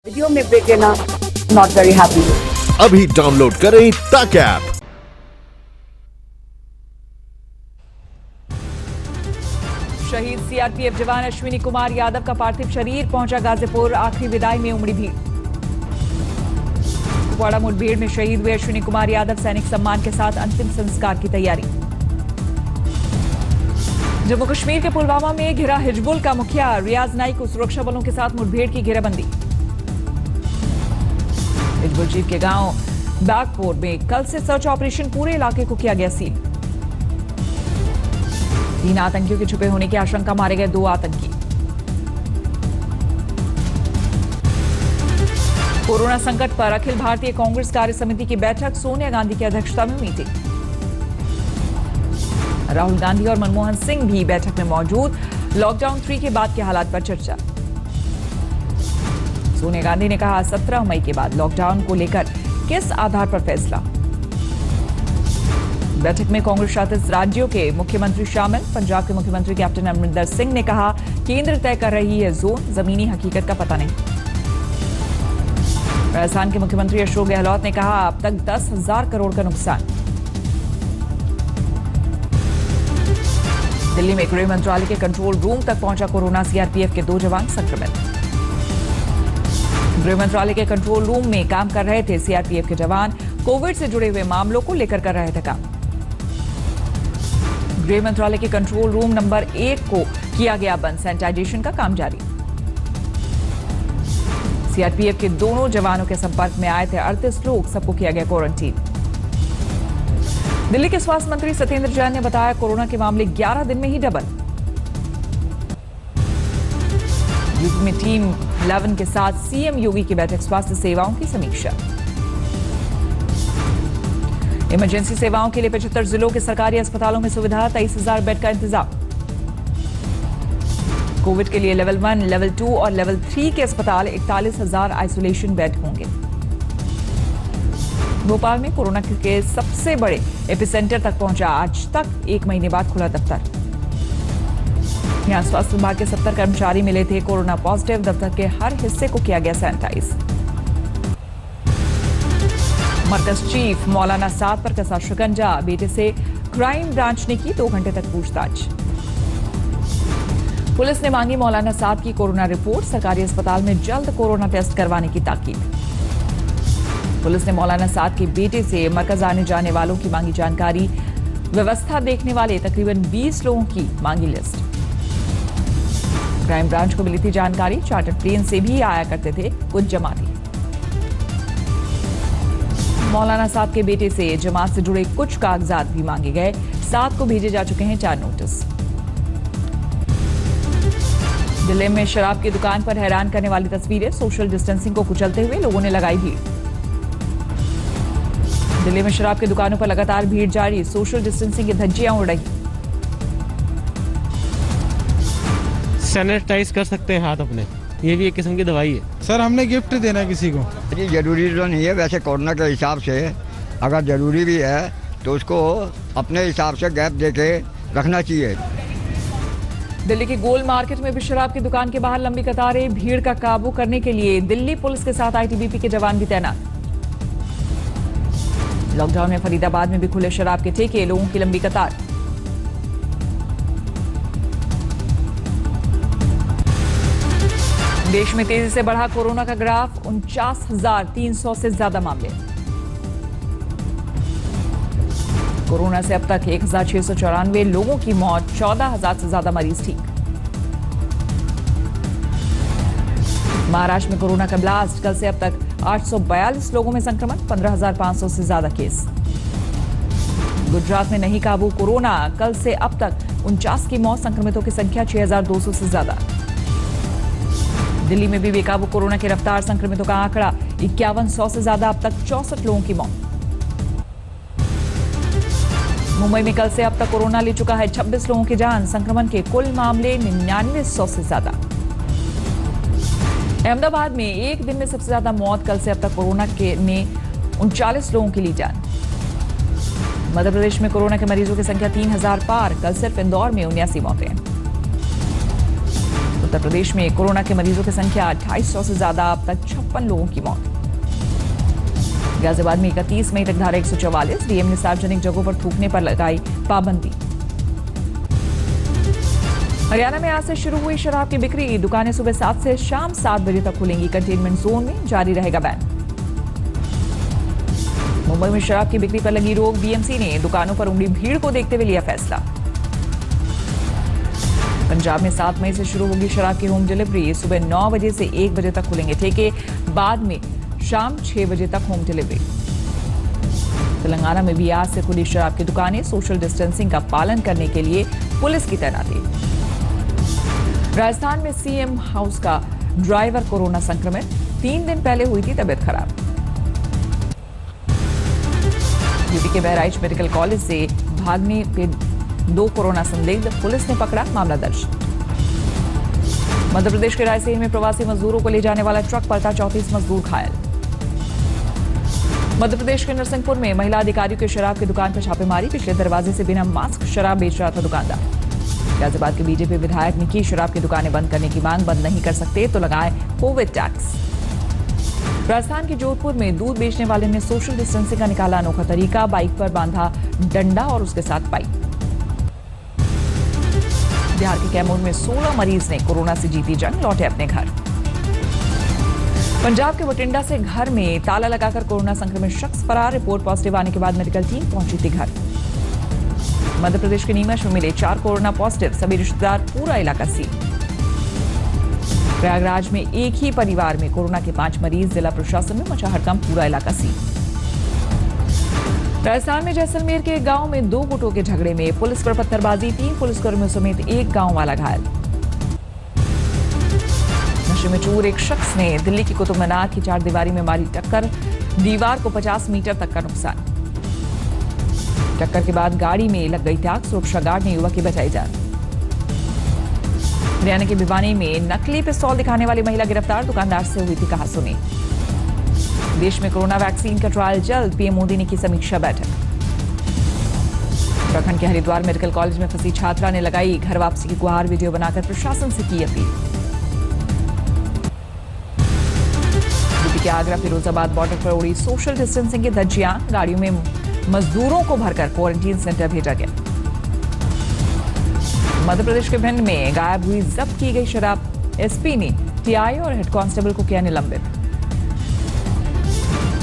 Video में break लेना not very happy. अभी डाउनलोड करें तक ऐप। शहीद सीआरपीएफ जवान अश्विनी कुमार यादव का पार्थिव शरीर पहुंचा गाजीपुर। आखिरी विदाई में उमड़ी भीड़। कुपवाड़ा मुठभेड़ में शहीद हुए अश्विनी कुमार यादव सैनिक सम्मान के साथ अंतिम संस्कार की तैयारी। जम्मू कश्मीर के पुलवामा में घिरा हिजबुल का मुखिया रियाज नाइक को सुरक्षा बलों के साथ मुठभेड़ की घेराबंदी। हिजबुल चीफ के गांव बागपोर में कल से सर्च ऑपरेशन, पूरे इलाके को किया गया सील। 3 आतंकियों के छुपे होने की आशंका, मारे गए 2 आतंकी। कोरोना संकट पर अखिल भारतीय कांग्रेस कार्य समिति की बैठक, सोनिया गांधी की अध्यक्षता में मीटिंग। राहुल गांधी और मनमोहन सिंह भी बैठक में मौजूद। लॉकडाउन 3 के बाद के हालात पर चर्चा। सोनिया गांधी ने कहा 17 मई के बाद लॉकडाउन को लेकर किस आधार पर फैसला। बैठक में कांग्रेस शासित राज्यों के मुख्यमंत्री शामिल। पंजाब के मुख्यमंत्री कैप्टन अमरिंदर सिंह ने कहा केंद्र तय कर रही है जोन, जमीनी हकीकत का पता नहीं। राजस्थान के मुख्यमंत्री अशोक गहलोत ने कहा अब तक 10,000 करोड़ का नुकसान। दिल्ली में गृह मंत्रालय के कंट्रोल रूम तक पहुंचा कोरोना, सीआरपीएफ के 2 जवान संक्रमित। गृह मंत्रालय के कंट्रोल रूम में काम कर रहे थे सीआरपीएफ के जवान, कोविड से जुड़े हुए मामलों को लेकर कर रहे थे काम। गृह मंत्रालय के कंट्रोल रूम नंबर 1 को किया गया बंद, सैनिटाइजेशन का काम जारी। सीआरपीएफ के दोनों जवानों के संपर्क में आए थे 38 लोग, सबको किया गया क्वारंटीन। दिल्ली के स्वास्थ्य मंत्री सत्येंद्र जैन ने बताया कोरोना के मामले 11 दिन में ही डबल। यूपी में टीम 11 के साथ सीएम योगी की बैठक, स्वास्थ्य सेवाओं की समीक्षा। इमरजेंसी सेवाओं के लिए 75 जिलों के सरकारी अस्पतालों में सुविधा, 23,000 बेड का इंतजाम। कोविड के लिए लेवल 1, लेवल 2 और लेवल 3 के अस्पताल, 41,000 आइसोलेशन बेड होंगे। भोपाल में कोरोना के सबसे बड़े एपिसेंटर तक पहुंचा, आज तक 1 महीने बाद खुला दफ्तर। यहां स्वास्थ्य विभाग के 70 कर्मचारी मिले थे कोरोना पॉजिटिव। दफ्तर के हर हिस्से को किया गया सैनिटाइज। मरकज चीफ मौलाना साद पर कसा शिकंजा, बेटे से क्राइम ब्रांच ने की 2 घंटे तक पूछताछ। पुलिस ने मांगी मौलाना साद की कोरोना रिपोर्ट, सरकारी अस्पताल में जल्द कोरोना टेस्ट करवाने की ताकीद। पुलिस ने मौलाना साद के बेटे से मरकज आने जाने वालों की मांगी जानकारी, व्यवस्था देखने वाले तकरीबन 20 लोगों की मांगी लिस्ट। क्राइम ब्रांच को मिली थी जानकारी, चार्टर्ड प्लेन से भी आया करते थे कुछ जमाती। मौलाना साद के बेटे से जमात से जुड़े कुछ कागजात भी मांगे गए। साद को भेजे जा चुके हैं 4 नोटिस। दिल्ली में शराब की दुकान पर हैरान करने वाली तस्वीरें, सोशल डिस्टेंसिंग को कुचलते हुए लोगों ने लगाई भीड़। दिल्ली में शराब की दुकानों पर लगातार भीड़ जारी, सोशल डिस्टेंसिंग की धज्जियां उड़ रही। सैनिटाइज कर सकते हैं हाथ अपने, ये भी एक किस्म की दवाई है। सर हमने गिफ्ट देना है किसी को। जी जरूरी तो नहीं है, वैसे कोरोना के हिसाब से अगर जरूरी भी है तो उसको अपने हिसाब से गैप देके रखना चाहिए। दिल्ली के गोल मार्केट में भी शराब की दुकान के बाहर लंबी कतारें, भीड़ का काबू करने के लिए दिल्ली पुलिस के साथ आईटीबीपी के जवान भी तैनात। लॉकडाउन में फरीदाबाद में भी खुले शराब के ठेके, लोगों की लंबी कतार। देश में तेजी से बढ़ा कोरोना का ग्राफ, 49,300 से ज्यादा मामले। कोरोना से अब तक 1,694 लोगों की मौत, 14,000 से ज्यादा मरीज ठीक। महाराष्ट्र में कोरोना का ब्लास्ट, कल से अब तक 842 लोगों में संक्रमण, 15,500 से ज्यादा केस। गुजरात में नहीं काबू कोरोना, कल से अब तक 49 की मौत, संक्रमितों की संख्या 6,200 से ज्यादा। दिल्ली में भी बेकाबू कोरोना की रफ्तार, संक्रमितों का आंकड़ा 5100 से ज्यादा, अब तक 64 लोगों की मौत। मुंबई में कल से अब तक कोरोना ले चुका है 26 लोगों की जान, संक्रमण के कुल मामले 9900 से ज्यादा। अहमदाबाद में एक दिन में सबसे ज्यादा मौत, कल से अब तक कोरोना के ने 39 लोगों की ली जान। मध्य प्रदेश में कोरोना के मरीजों की संख्या 3000 पार, कल सिर्फ इंदौर में 79 मौतें। उत्तर प्रदेश में कोरोना के मरीजों की संख्या 250 से ज्यादा, अब तक 56 लोगों की मौत। गाजियाबाद में 31 मई तक धारा 144, डीएम ने सार्वजनिक जगहों पर थूकने पर लगाई पाबंदी। हरियाणा में आज से शुरू हुई शराब की बिक्री, दुकानें सुबह 7 से शाम 7 बजे तक खुलेंगी। कंटेनमेंट जोन में जारी रहेगा बैन। मुंबई में शराब की बिक्री पर लगी रोक, बीएमसी ने दुकानों पर उमड़ी भीड़ को देखते हुए लिया फैसला। पंजाब में 7 मई से शुरू होगी शराब की होम डिलीवरी, सुबह 9 बजे से 1 बजे तक खुलेंगे ठेके, बाद में शाम 6 बजे तक होम डिलीवरी। तेलंगाना में भी आज से खुली शराब की दुकानें, सोशल डिस्टेंसिंग का पालन करने के लिए पुलिस की तैनाती। राजस्थान में सीएम हाउस का ड्राइवर कोरोना संक्रमित, 3 दिन पहले हुई थी तबियत खराब। यूपी के बहराइच मेडिकल कॉलेज से भागने के 2 कोरोना संदिग्ध, पुलिस ने पकड़ा, मामला दर्ज। मध्य प्रदेश के रायसेन में प्रवासी मजदूरों को ले जाने वाला ट्रक पलटा, 34 मजदूर घायल। मध्य प्रदेश के नरसिंहपुर में महिला अधिकारियों की शराब की दुकान पर छापेमारी, पिछले दरवाजे से बिना मास्क शराब बेच रहा था दुकानदार। गाजियाबाद के बीजेपी विधायक ने की शराब की दुकानें बंद करने की मांग, बंद नहीं कर सकते तो लगाए कोविड टैक्स। राजस्थान के जोधपुर में दूध बेचने वाले ने सोशल डिस्टेंसिंग का निकाला अनोखा तरीका, बाइक पर बांधा डंडा और उसके साथ पाइप। बिहार के कैमूर में 16 मरीज ने कोरोना से जीती जंग, लौटे अपने घर। पंजाब के बठिंडा से घर में ताला लगाकर कोरोना संक्रमित शख्स फरार, रिपोर्ट पॉजिटिव आने के बाद मेडिकल टीम पहुंची थी घर। मध्य प्रदेश के नीमच में मिले 4 कोरोना पॉजिटिव, सभी रिश्तेदार, पूरा इलाका सील। प्रयागराज में एक ही परिवार में कोरोना के 5 मरीज, जिला प्रशासन में मचा हड़कंप, पूरा इलाका सील। राजस्थान में जैसलमेर के गांव में 2 गुटों के झगड़े में पुलिस पर पत्थरबाजी, 3 पुलिसकर्मियों समेत 1 गांव वाला घायल। नशे में चूर एक शख्स ने दिल्ली की कुतुब मीनार की 4 दीवारी में मारी टक्कर, दीवार को 50 मीटर तक का नुकसान। टक्कर के बाद गाड़ी में लग गई आग, सुरक्षा गार्ड ने युवक की बचाई जान। हरियाणा के भिवानी में नकली पिस्तौल दिखाने वाली महिला गिरफ्तार, दुकानदार से हुई थी कहासुनी। देश में कोरोना वैक्सीन का ट्रायल जल्द, पीएम मोदी ने की समीक्षा बैठक। उत्तराखंड के हरिद्वार मेडिकल कॉलेज में फंसी छात्रा ने लगाई घर वापसी की गुहार, वीडियो बनाकर प्रशासन से की अपील। यूपी के आगरा फिरोजाबाद बॉर्डर पर उड़ी सोशल डिस्टेंसिंग की धज्जियां, गाड़ियों में मजदूरों को भरकर क्वारंटीन सेंटर भेजा गया। मध्य प्रदेश के भिंड में गायब हुई जब्त की गई शराब, एसपी ने टीआई और हेड कांस्टेबल को किया निलंबित।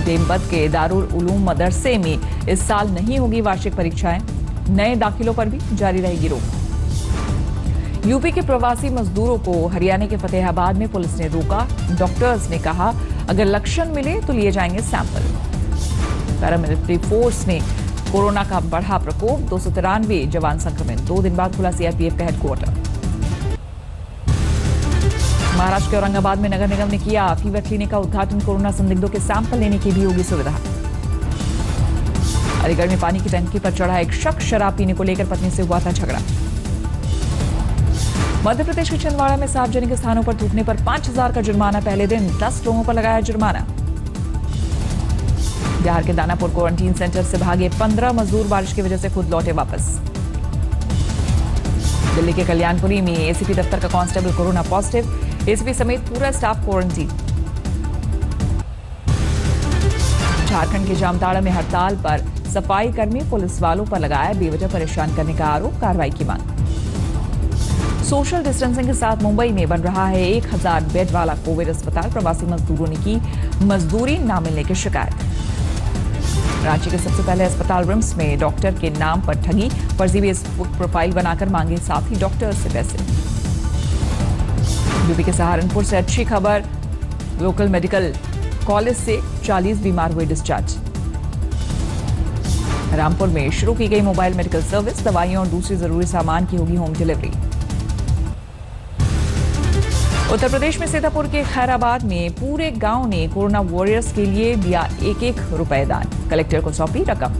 देवबंद के दारुल उलूम मदरसे में इस साल नहीं होगी वार्षिक परीक्षाएं, नए दाखिलों पर भी जारी रहेगी रोक। यूपी के प्रवासी मजदूरों को हरियाणा के फतेहाबाद में पुलिस ने रोका, डॉक्टर्स ने कहा अगर लक्षण मिले तो लिए जाएंगे सैंपल। पैरामिलिट्री फोर्स में कोरोना का बढ़ा प्रकोप, 293 जवान संक्रमित, 2 दिन बाद खुला सीआरपीएफ का हेडक्वार्टर। महाराष्ट्र के औरंगाबाद में नगर निगम ने किया फीवर क्लिनिक का उद्घाटन, कोरोना संदिग्धों के सैंपल लेने की भी होगी सुविधा। अलीगढ़ में पानी की टंकी पर चढ़ा एक शख्स, शराब पीने को लेकर पत्नी से हुआ था झगड़ा। मध्य प्रदेश के छिंदवाड़ा में सार्वजनिक स्थानों पर थूकने पर 5,000 का जुर्माना, पहले दिन 10 लोगों पर लगाया जुर्माना। बिहार के दानापुर क्वारंटीन सेंटर से भागे 15 मजदूर, बारिश की वजह से खुद लौटे वापस। दिल्ली के कल्याणपुरी में एसीपी दफ्तर का कांस्टेबल कोरोना पॉजिटिव, एसीपी समेत पूरा स्टाफ क्वारंटीन। झारखंड के जामताड़ा में हड़ताल पर सफाई कर्मी, पुलिस वालों पर लगाया बेवजह परेशान करने का आरोप, कार्रवाई की मांग। सोशल डिस्टेंसिंग के साथ मुंबई में बन रहा है 1000 बेड वाला कोविड अस्पताल, प्रवासी मजदूरों ने की मजदूरी न मिलने की शिकायत। रांची के सबसे पहले अस्पताल रिम्स में डॉक्टर के नाम पर ठगी, फर्जी फेसबुक प्रोफाइल बनाकर मांगे साथ ही डॉक्टर से पैसे। यूपी के सहारनपुर से अच्छी खबर, लोकल मेडिकल कॉलेज से 40 बीमार हुए डिस्चार्ज। रामपुर में शुरू की गई मोबाइल मेडिकल सर्विस, दवाइयों और दूसरी जरूरी सामान की होगी होम डिलीवरी। उत्तर प्रदेश में सीतापुर के खैराबाद में पूरे गांव ने कोरोना वॉरियर्स के लिए दिया 1-1 रुपए दान, कलेक्टर को सौंपी रकम।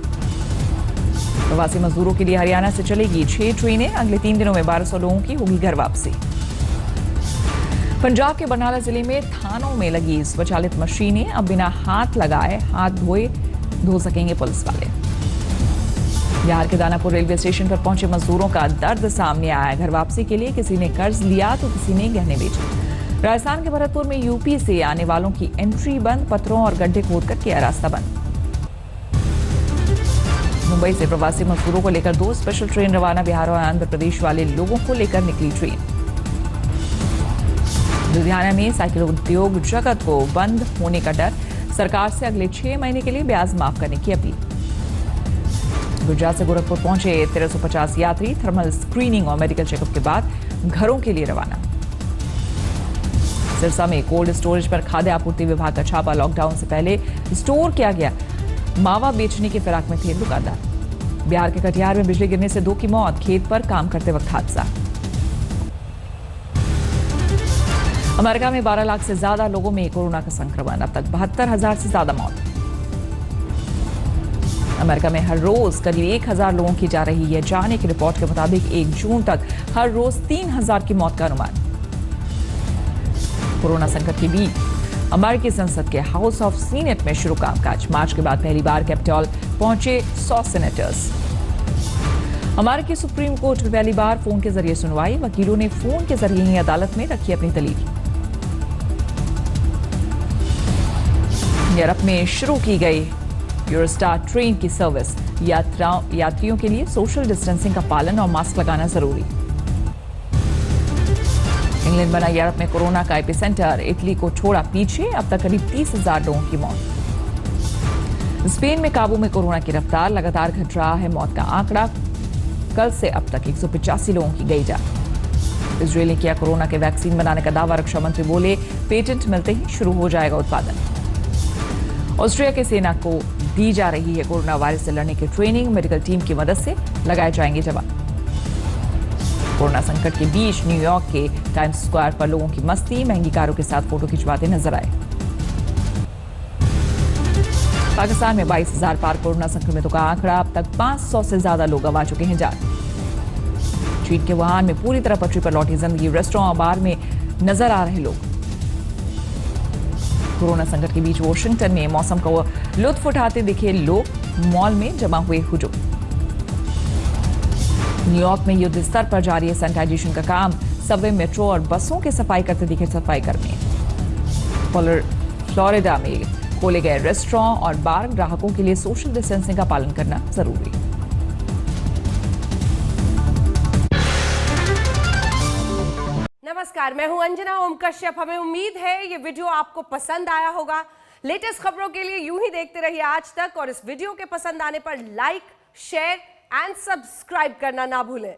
प्रवासी मजदूरों के लिए हरियाणा से चलेगी 6 ट्रेनें, अगले 3 दिनों में 1200 लोगों की होगी घर वापसी। पंजाब के बरनाला जिले में थानों में लगी स्वचालित मशीनें, अब बिना हाथ लगाए हाथ धो सकेंगे पुलिस वाले। बिहार के दानापुर रेलवे स्टेशन पर पहुंचे मजदूरों का दर्द सामने आया। घर वापसी के लिए किसी ने कर्ज लिया तो किसी ने गहने बेचे। राजस्थान के भरतपुर में यूपी से आने वालों की एंट्री बंद, पत्थरों और गड्ढे खोदकर किया रास्ता बंद। मुंबई से प्रवासी मजदूरों को लेकर 2 स्पेशल ट्रेन रवाना। बिहार और आंध्र प्रदेश वाले लोगों को लेकर निकली ट्रेन। लुधियाना में साइकिल उद्योग जगत को बंद होने का डर, सरकार से अगले 6 महीने के लिए ब्याज माफ करने की अपील। गुजरात से गोरखपुर पहुंचे 1350 यात्री थर्मल स्क्रीनिंग और मेडिकल चेकअप के बाद घरों के लिए रवाना। सिरसा में कोल्ड स्टोरेज पर खाद्य आपूर्ति विभाग का छापा। लॉकडाउन से पहले स्टोर किया गया मावा बेचने की फिराक में थे दुकानदार। बिहार के कटिहार में बिजली गिरने से 2 की मौत, खेत पर काम करते वक्त हादसा। अमेरिका में 12 लाख से ज्यादा लोगों में कोरोना का संक्रमण, अब तक 72,000 से ज्यादा मौत। अमेरिका में हर रोज करीब 1,000 लोगों की जा रही है जान। एक रिपोर्ट के मुताबिक 1 जून तक हर रोज 3,000 की मौत का अनुमान। कोरोना संकट के बीच अमेरिकी संसद के हाउस ऑफ सीनेट में शुरू कामकाज। मार्च के बाद पहली बार कैपिटॉल पहुंचे 100 सेनेटर्स। अमेरिकी सुप्रीम कोर्ट में पहली बार फोन के जरिए सुनवाई। वकीलों ने फोन के जरिए ही अदालत में रखी अपनी दलील। यूरोप में शुरू की गई यूरोस्टार ट्रेन की सर्विस। यात्रियों के लिए सोशल डिस्टेंसिंग का पालन और मास्क लगाना जरूरी। इंग्लैंड बना यूरोप में कोरोना का एपिसेंटर, इटली को छोड़ा पीछे, अब तक करीब 30,000 लोगों की मौत। स्पेन में काबू में कोरोना की रफ्तार, लगातार घट रहा है मौत का आंकड़ा। कल से अब तक 185 लोगों की गई जान। इजरायल ने किया कोरोना के वैक्सीन बनाने का दावा। रक्षा मंत्री बोले पेटेंट मिलते ही शुरू हो जाएगा उत्पादन। ऑस्ट्रिया की सेना को दी जा रही है कोरोना वायरस से लड़ने की ट्रेनिंग। मेडिकल टीम की मदद से लगाए जाएंगे जवाब। कोरोना संकट के बीच न्यूयॉर्क के टाइम्स स्क्वायर पर लोगों की मस्ती, महंगी कारों के साथ फोटो खिंचवाते नजर आए। पाकिस्तान में 22,000 पार कोरोना संक्रमितों का आंकड़ा, अब तक 500 से ज्यादा लोग गंवा चुके हैं जान। चीन के वुहान में पूरी तरह पटरी पर लौटी जिंदगी। रेस्टोरेंट और बार में नजर आ रहे लोग। कोरोना संकट के बीच वॉशिंगटन में मौसम का लुत्फ उठाते दिखे लोग, मॉल में जमा हुए हुजूम। न्यूयॉर्क में युद्ध स्तर पर जारी है सैनिटाइजेशन का काम। सबवे, मेट्रो और बसों की सफाई करते दिखे सफाई कर्मी। फ्लोरिडा में खोले गए रेस्टोरेंट और बार, ग्राहकों के लिए सोशल डिस्टेंसिंग का पालन करना जरूरी। नमस्कार, मैं हूं अंजना ओम कश्यप। हमें उम्मीद है ये वीडियो आपको पसंद आया होगा। लेटेस्ट खबरों के लिए यूं ही देखते रहिए आज तक, और इस वीडियो के पसंद आने पर लाइक, शेयर एंड सब्सक्राइब करना ना भूलें।